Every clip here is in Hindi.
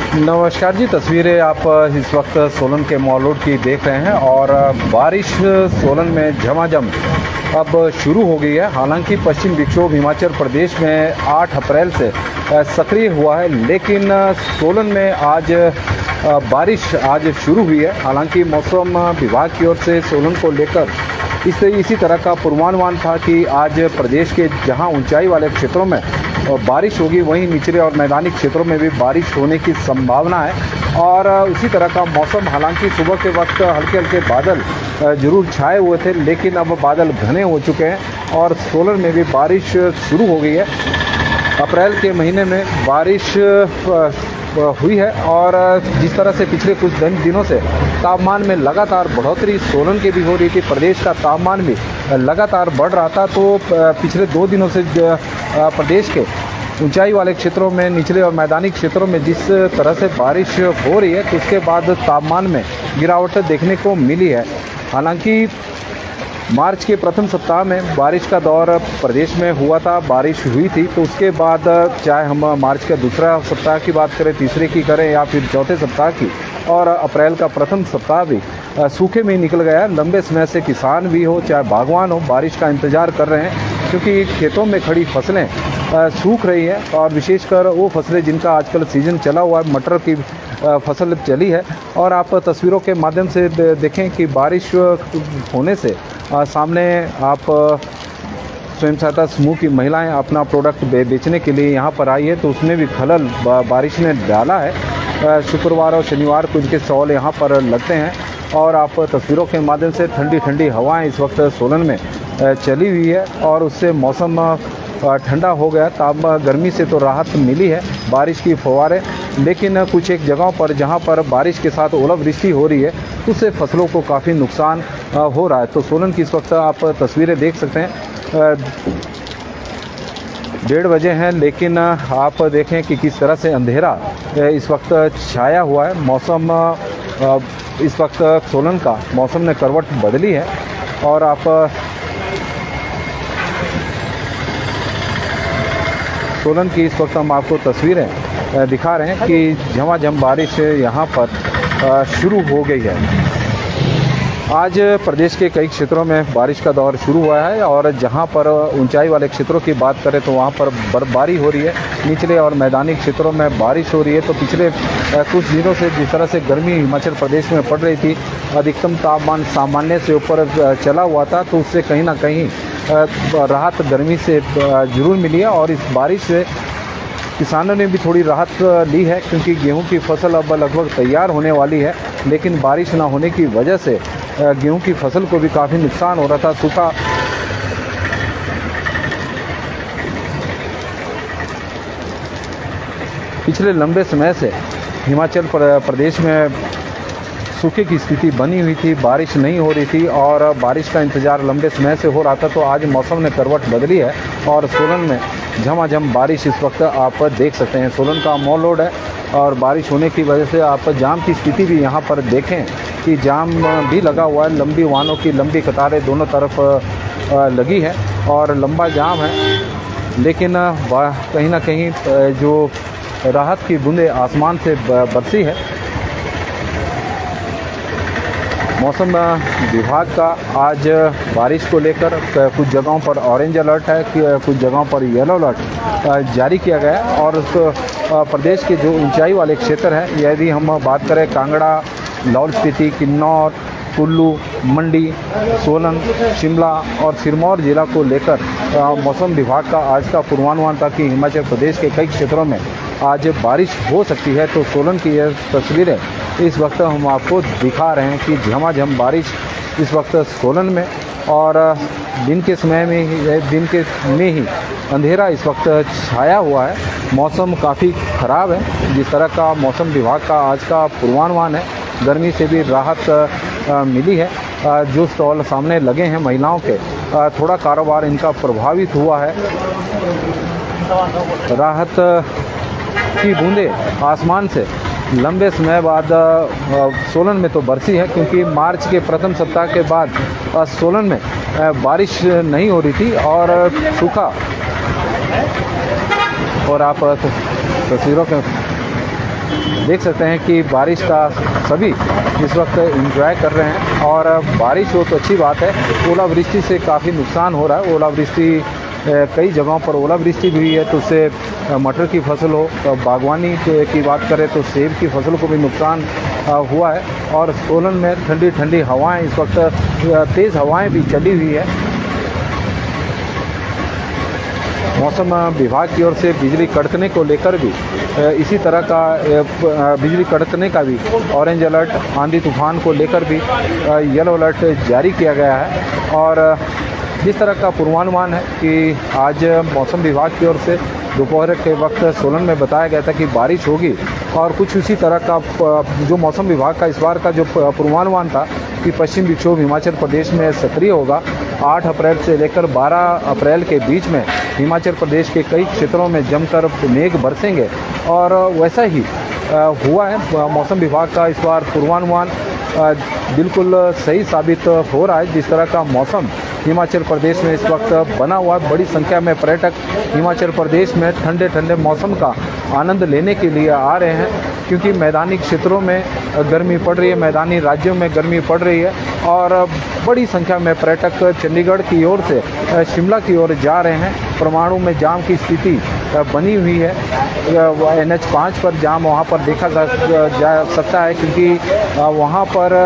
नमस्कार जी, तस्वीरें आप इस वक्त सोलन के मॉल रोड की देख रहे हैं और बारिश सोलन में झमाझम अब शुरू हो गई है। हालांकि पश्चिम विक्षोभ हिमाचल प्रदेश में 8 अप्रैल से सक्रिय हुआ है, लेकिन सोलन में आज बारिश आज शुरू हुई है। हालांकि मौसम विभाग की ओर से सोलन को लेकर इसी तरह का पूर्वानुमान था कि आज प्रदेश के जहां ऊंचाई वाले क्षेत्रों में बारिश होगी, वहीं निचले और मैदानी क्षेत्रों में भी बारिश होने की संभावना है। और उसी तरह का मौसम, हालांकि सुबह के वक्त हल्के हल्के बादल जरूर छाए हुए थे, लेकिन अब बादल घने हो चुके हैं और सोलन में भी बारिश शुरू हो गई है। अप्रैल के महीने में बारिश हुई है और जिस तरह से पिछले कुछ दिनों से तापमान में लगातार बढ़ोतरी सोलन के भी हो रही थी, प्रदेश का तापमान भी लगातार बढ़ रहा था। तो पिछले 2 दिनों से प्रदेश के ऊंचाई वाले क्षेत्रों में, निचले और मैदानी क्षेत्रों में जिस तरह से बारिश हो रही है, तो उसके बाद तापमान में गिरावट देखने को मिली है। हालांकि मार्च के प्रथम सप्ताह में बारिश का दौर प्रदेश में हुआ था, बारिश हुई थी। तो उसके बाद चाहे हम मार्च का दूसरा सप्ताह की बात करें, तीसरे की करें या फिर चौथे सप्ताह की, और अप्रैल का प्रथम सप्ताह भी सूखे में निकल गया है। लंबे समय से किसान भी हो चाहे बागवान हो, बारिश का इंतज़ार कर रहे हैं, क्योंकि खेतों में खड़ी फसलें सूख रही हैं। और विशेषकर वो फसलें जिनका आजकल सीज़न चला हुआ है, मटर की फसल चली है। और आप तस्वीरों के माध्यम से देखें कि बारिश होने से सामने आप स्वयं सहायता समूह की महिलाएं अपना प्रोडक्ट बेचने के लिए यहाँ पर आई है, तो उसमें भी खलल बारिश ने डाला है। शुक्रवार और शनिवार को इनके स्टॉल यहाँ पर लगते हैं और आप तस्वीरों के माध्यम से ठंडी ठंडी हवाएं इस वक्त सोलन में चली हुई है और उससे मौसम ठंडा हो गया। तापमान गर्मी से तो राहत मिली है, बारिश की फव्वारें, लेकिन कुछ एक जगहों पर जहां पर बारिश के साथ ओलावृष्टि हो रही है, उससे फसलों को काफ़ी नुकसान हो रहा है। तो सोलन की इस वक्त आप तस्वीरें देख सकते हैं। 1:30 बजे हैं, लेकिन आप देखें कि किस तरह से अंधेरा इस वक्त छाया हुआ है। मौसम इस वक्त सोलन का मौसम ने करवट बदली है और आप सोलन की इस वक्त हम आपको तस्वीरें दिखा रहे हैं कि झमाझम बारिश यहाँ पर शुरू हो गई है। आज प्रदेश के कई क्षेत्रों में बारिश का दौर शुरू हुआ है और जहां पर ऊंचाई वाले क्षेत्रों की बात करें तो वहां पर बर्फबारी हो रही है। निचले और मैदानी क्षेत्रों में बारिश हो रही है। तो पिछले कुछ दिनों से जिस तरह से गर्मी हिमाचल प्रदेश में पड़ रही थी, अधिकतम तापमान सामान्य से ऊपर चला हुआ था, तो उससे कहीं ना कहीं राहत गर्मी से जरूर मिली है। और इस बारिश से किसानों ने भी थोड़ी राहत ली है, क्योंकि गेहूं की फसल अब लगभग तैयार होने वाली है, लेकिन बारिश ना होने की वजह से गेहूं की फसल को भी काफ़ी नुकसान हो रहा था। सूखा पिछले लंबे समय से हिमाचल प्रदेश में सूखे की स्थिति बनी हुई थी, बारिश नहीं हो रही थी और बारिश का इंतज़ार लंबे समय से हो रहा था। तो आज मौसम ने करवट बदली है और सोलन में झमाझम बारिश इस वक्त आप देख सकते हैं। सोलन का मॉल रोड है और बारिश होने की वजह से आप जाम की स्थिति भी यहाँ पर देखें कि जाम भी लगा हुआ है। लंबी वाहनों की लंबी कतारें दोनों तरफ लगी है और लंबा जाम है, लेकिन कहीं ना कहीं जो राहत की बूंदें आसमान से बरसी है। मौसम विभाग का आज बारिश को लेकर कुछ जगहों पर ऑरेंज अलर्ट है, कुछ जगहों पर येलो अलर्ट जारी किया गया है। और प्रदेश के जो ऊंचाई वाले क्षेत्र हैं, यदि हम बात करें कांगड़ा, लाहौल स्पीति, किन्नौर, कुल्लू, मंडी, सोलन, शिमला और सिरमौर जिला को लेकर मौसम विभाग का आज का पूर्वानुमान था कि हिमाचल प्रदेश के कई क्षेत्रों में आज बारिश हो सकती है। तो सोलन की यह तस्वीरें इस वक्त हम आपको दिखा रहे हैं कि झमाझम बारिश इस वक्त सोलन में, और दिन के समय में ही अंधेरा इस वक्त छाया हुआ है। मौसम काफ़ी ख़राब है। जिस तरह का मौसम विभाग का आज का पूर्वानुमान है, गर्मी से भी राहत मिली है। जो स्टॉल सामने लगे हैं महिलाओं के, थोड़ा कारोबार इनका प्रभावित हुआ है। राहत की बूंदें आसमान से लंबे समय बाद सोलन में तो बरसी है, क्योंकि मार्च के प्रथम सप्ताह के बाद सोलन में बारिश नहीं हो रही थी और सूखा। और आप तस्वीरों के देख सकते हैं कि बारिश का सभी इस वक्त एंजॉय कर रहे हैं। और बारिश हो तो अच्छी बात है, ओलावृष्टि से काफ़ी नुकसान हो रहा है। ओलावृष्टि कई जगहों पर ओलावृष्टि भी हुई है, तो उससे मटर की फसल हो, बागवानी की बात करें तो सेब की फसल को भी नुकसान हुआ है। और सोलन में ठंडी ठंडी हवाएं, इस वक्त तेज़ हवाएं भी चली हुई है। मौसम विभाग की ओर से बिजली कड़कने को लेकर भी इसी तरह का बिजली कड़कने का भी ऑरेंज अलर्ट, आंधी तूफान को लेकर भी येलो अलर्ट जारी किया गया है। और जिस तरह का पूर्वानुमान है कि आज मौसम विभाग की ओर से दोपहर के वक्त सोलन में बताया गया था कि बारिश होगी, और कुछ उसी तरह का जो मौसम विभाग का इस बार का जो पूर्वानुमान था कि पश्चिम विक्षोभ हिमाचल प्रदेश में सक्रिय होगा। 8 अप्रैल से लेकर 12 अप्रैल के बीच में हिमाचल प्रदेश के कई क्षेत्रों में जमकर मेघ बरसेंगे, और वैसा ही हुआ है। मौसम विभाग का इस बार पूर्वानुमान बिल्कुल सही साबित हो रहा है। जिस तरह का मौसम हिमाचल प्रदेश में इस वक्त बना हुआ है, बड़ी संख्या में पर्यटक हिमाचल प्रदेश में ठंडे ठंडे मौसम का आनंद लेने के लिए आ रहे हैं, क्योंकि मैदानी क्षेत्रों में गर्मी पड़ रही है, मैदानी राज्यों में गर्मी पड़ रही है। और बड़ी संख्या में पर्यटक चंडीगढ़ की ओर से शिमला की ओर जा रहे हैं। परमाणु में जाम की स्थिति बनी हुई है, NH5 पर जाम वहाँ पर देखा जा सकता है, क्योंकि वहाँ पर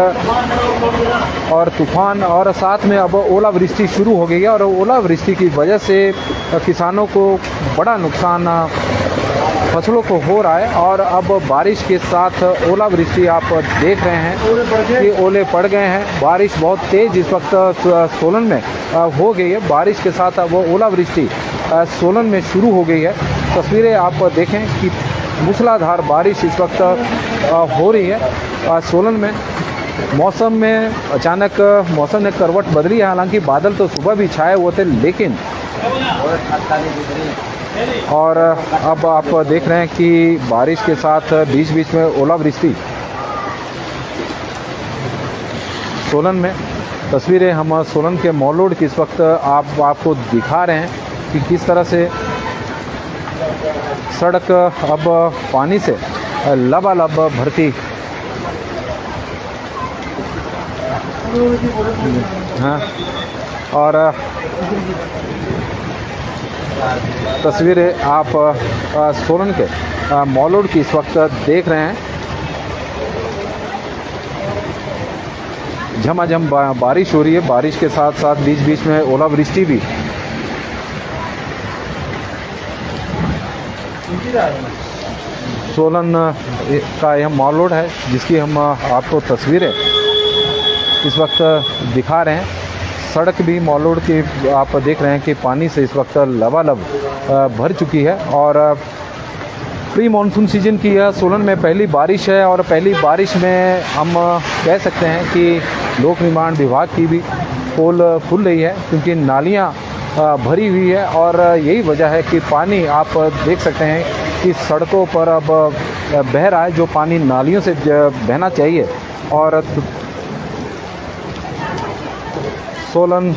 और तूफान और साथ में अब ओलावृष्टि शुरू हो गई है। और ओलावृष्टि की वजह से किसानों को बड़ा नुकसान फसलों को हो रहा है। और अब बारिश के साथ ओलावृष्टि आप देख रहे हैं कि ओले पड़ गए हैं। बारिश बहुत तेज़ इस वक्त सोलन में हो गई है। बारिश के साथ अब ओलावृष्टि सोलन में शुरू हो गई है। तस्वीरें आप देखें कि मूसलाधार बारिश इस वक्त हो रही है सोलन में। मौसम में अचानक मौसम ने करवट बदली है। हालांकि बादल तो सुबह भी छाए हुए थे, लेकिन और अब आप देख रहे हैं कि बारिश के साथ बीच बीच में ओलावृष्टि सोलन में। तस्वीरें हम सोलन के मॉल रोड की इस वक्त आपको दिखा रहे हैं कि किस तरह से सड़क अब पानी से लबालब भरती। हाँ, और तस्वीरें आप सोलन के मॉल रोड की इस वक्त देख रहे हैं। झमाझम बारिश हो रही है, बारिश के साथ साथ बीच बीच में ओलावृष्टि भी। सोलन का यह मॉल रोड है, जिसकी हम आपको तस्वीरें इस वक्त दिखा रहे हैं। सड़क भी मॉल रोड की आप देख रहे हैं कि पानी से इस वक्त लबालब भर चुकी है। और प्री मानसून सीजन की यह सोलन में पहली बारिश है, और पहली बारिश में हम कह सकते हैं कि लोक निर्माण विभाग की भी पोल खुल रही है, क्योंकि नालियां भरी हुई है। और यही वजह है कि पानी आप देख सकते हैं कि सड़कों पर अब बह रहा है, जो पानी नालियों से बहना चाहिए। और सोलन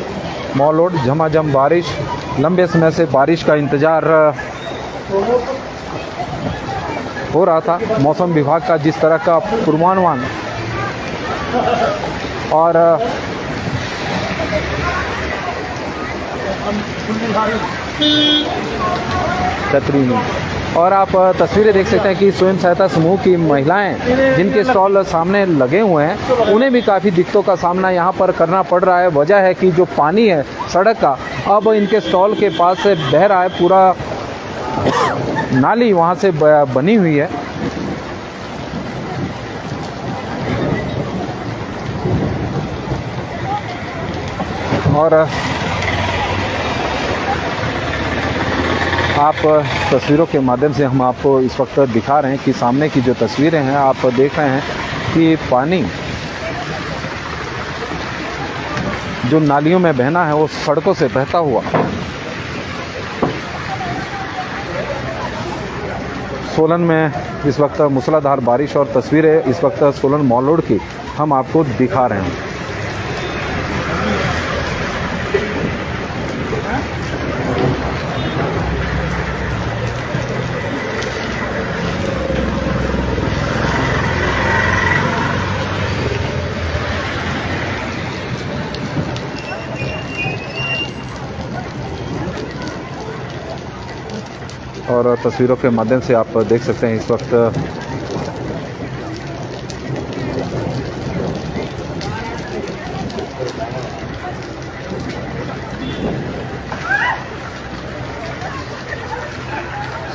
मॉल रोड झमाझम बारिश, लंबे समय से बारिश का इंतज़ार हो रहा था। मौसम विभाग का जिस तरह का पूर्वानुमान और और आप तस्वीरें देख सकते हैं कि स्वयं सहायता समूह की महिलाएं जिनके स्टॉल सामने लगे हुए हैं, उन्हें भी काफ़ी दिक्कतों का सामना यहाँ पर करना पड़ रहा है। वजह है कि जो पानी है सड़क का, अब इनके स्टॉल के पास से बह रहा है, पूरा नाली वहाँ से बनी हुई है। और आप तस्वीरों के माध्यम से हम आपको इस वक्त दिखा रहे हैं कि सामने की जो तस्वीरें हैं, आप देख रहे हैं कि पानी जो नालियों में बहना है वो सड़कों से बहता हुआ सोलन में इस वक्त मूसलाधार बारिश। और तस्वीरें इस वक्त सोलन मॉल रोड की हम आपको दिखा रहे हैं। और तस्वीरों के माध्यम से आप देख सकते हैं इस वक्त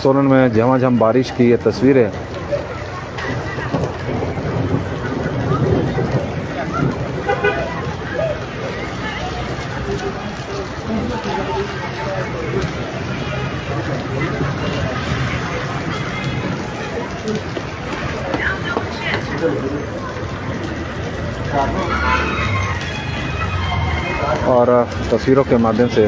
सोलन में झमाझम बारिश की ये तस्वीरें। और तस्वीरों के माध्यम से